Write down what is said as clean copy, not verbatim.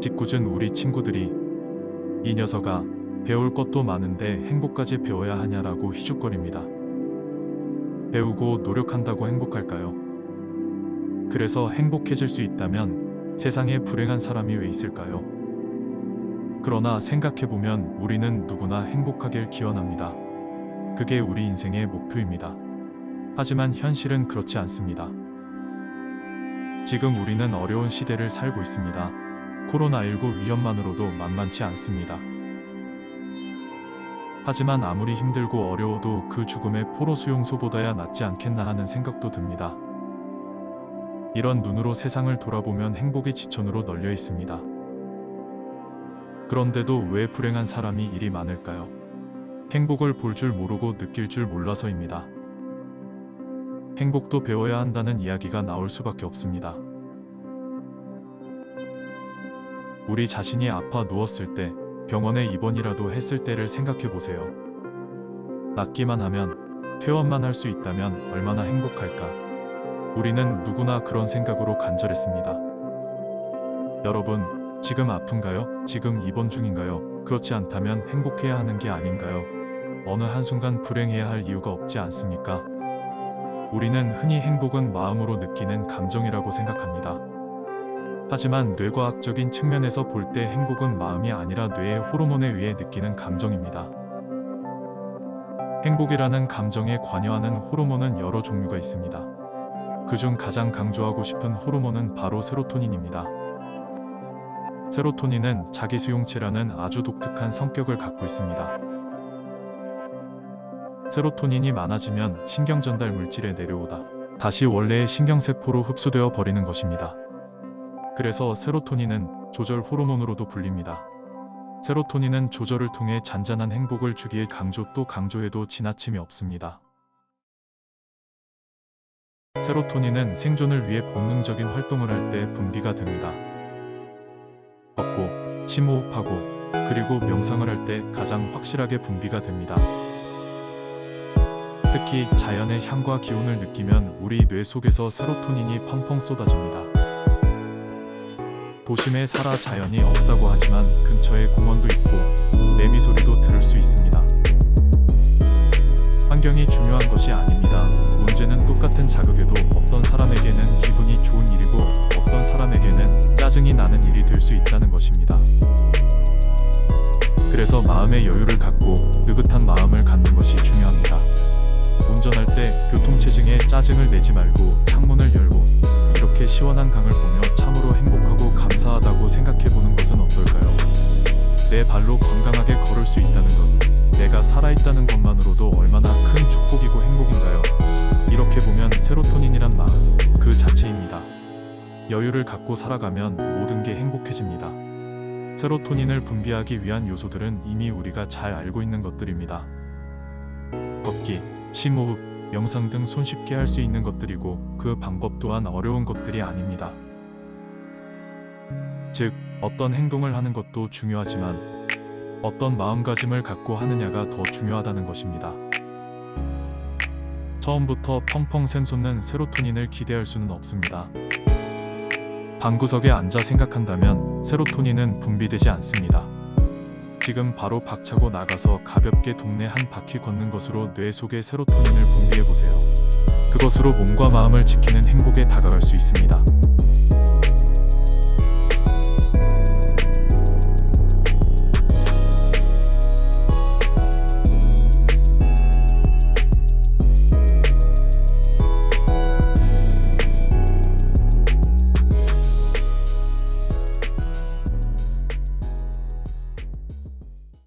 짓궂은 우리 친구들이 이 녀석아 배울 것도 많은데 행복까지 배워야 하냐라고 희죽거립니다. 배우고 노력한다고 행복할까요? 그래서 행복해질 수 있다면 세상에 불행한 사람이 왜 있을까요? 그러나 생각해보면 우리는 누구나 행복하길 기원합니다. 그게 우리 인생의 목표입니다. 하지만 현실은 그렇지 않습니다. 지금 우리는 어려운 시대를 살고 있습니다. 코로나19 위험만으로도 만만치 않습니다. 하지만 아무리 힘들고 어려워도 그 죽음의 포로 수용소보다야 낫지 않겠나 하는 생각도 듭니다. 이런 눈으로 세상을 돌아보면 행복이 지천으로 널려 있습니다. 그런데도 왜 불행한 사람이 이리 많을까요? 행복을 볼 줄 모르고 느낄 줄 몰라서입니다. 행복도 배워야 한다는 이야기가 나올 수밖에 없습니다. 우리 자신이 아파 누웠을 때, 병원에 입원이라도 했을 때를 생각해 보세요. 낫기만 하면, 퇴원만 할 수 있다면 얼마나 행복할까? 우리는 누구나 그런 생각으로 간절했습니다. 여러분, 지금 아픈가요? 지금 입원 중인가요? 그렇지 않다면 행복해야 하는 게 아닌가요? 어느 한순간 불행해야 할 이유가 없지 않습니까? 우리는 흔히 행복은 마음으로 느끼는 감정이라고 생각합니다. 하지만 뇌과학적인 측면에서 볼 때 행복은 마음이 아니라 뇌의 호르몬에 의해 느끼는 감정입니다. 행복이라는 감정에 관여하는 호르몬은 여러 종류가 있습니다. 그중 가장 강조하고 싶은 호르몬은 바로 세로토닌입니다. 세로토닌은 자기수용체라는 아주 독특한 성격을 갖고 있습니다. 세로토닌이 많아지면 신경전달 물질에 내려오다 다시 원래의 신경세포로 흡수되어 버리는 것입니다. 그래서 세로토닌은 조절 호르몬으로도 불립니다. 세로토닌은 조절을 통해 잔잔한 행복을 주기에 강조 또 강조해도 지나침이 없습니다. 세로토닌은 생존을 위해 본능적인 활동을 할 때 분비가 됩니다. 걷고, 심호흡하고, 그리고 명상을 할 때 가장 확실하게 분비가 됩니다. 특히 자연의 향과 기운을 느끼면 우리 뇌 속에서 세로토닌이 펑펑 쏟아집니다. 도심에 살아 자연이 없다고 하지만 근처에 공원도 있고 매미 소리도 들을 수 있습니다. 환경이 중요한 것이 아닙니다. 문제는 똑같은 자극에도 어떤 사람에게는 기분이 좋은 일이고 어떤 사람에게는 짜증이 나는 일이 될 수 있다는 것입니다. 그래서 마음의 여유를 갖고 느긋한 마음을 갖는 것이 중요합니다. 운전할 때 교통체증에 짜증을 내지 말고 창문을 열고 이렇게 시원한 강을 보며 참으로 행복하고 감사하다고 생각해보는 것은 어떨까요? 내 발로 건강하게 걸을 수 있다는 것, 내가 살아있다는 것만으로도 얼마나 큰 축복이고 행복인가요? 이렇게 보면 세로토닌이란 마음, 그 자체입니다. 여유를 갖고 살아가면 모든 게 행복해집니다. 세로토닌을 분비하기 위한 요소들은 이미 우리가 잘 알고 있는 것들입니다. 걷기, 심호흡, 명상 등 손쉽게 할 수 있는 것들이고 그 방법 또한 어려운 것들이 아닙니다. 즉, 어떤 행동을 하는 것도 중요하지만 어떤 마음가짐을 갖고 하느냐가 더 중요하다는 것입니다. 처음부터 펑펑 샘솟는 세로토닌을 기대할 수는 없습니다. 방구석에 앉아 생각한다면 세로토닌은 분비되지 않습니다. 지금 바로 박차고 나가서 가볍게 동네 한 바퀴 걷는 것으로 뇌 속에 세로토닌을 분비해보세요. 그것으로 몸과 마음을 지키는 행복에 다가갈 수 있습니다.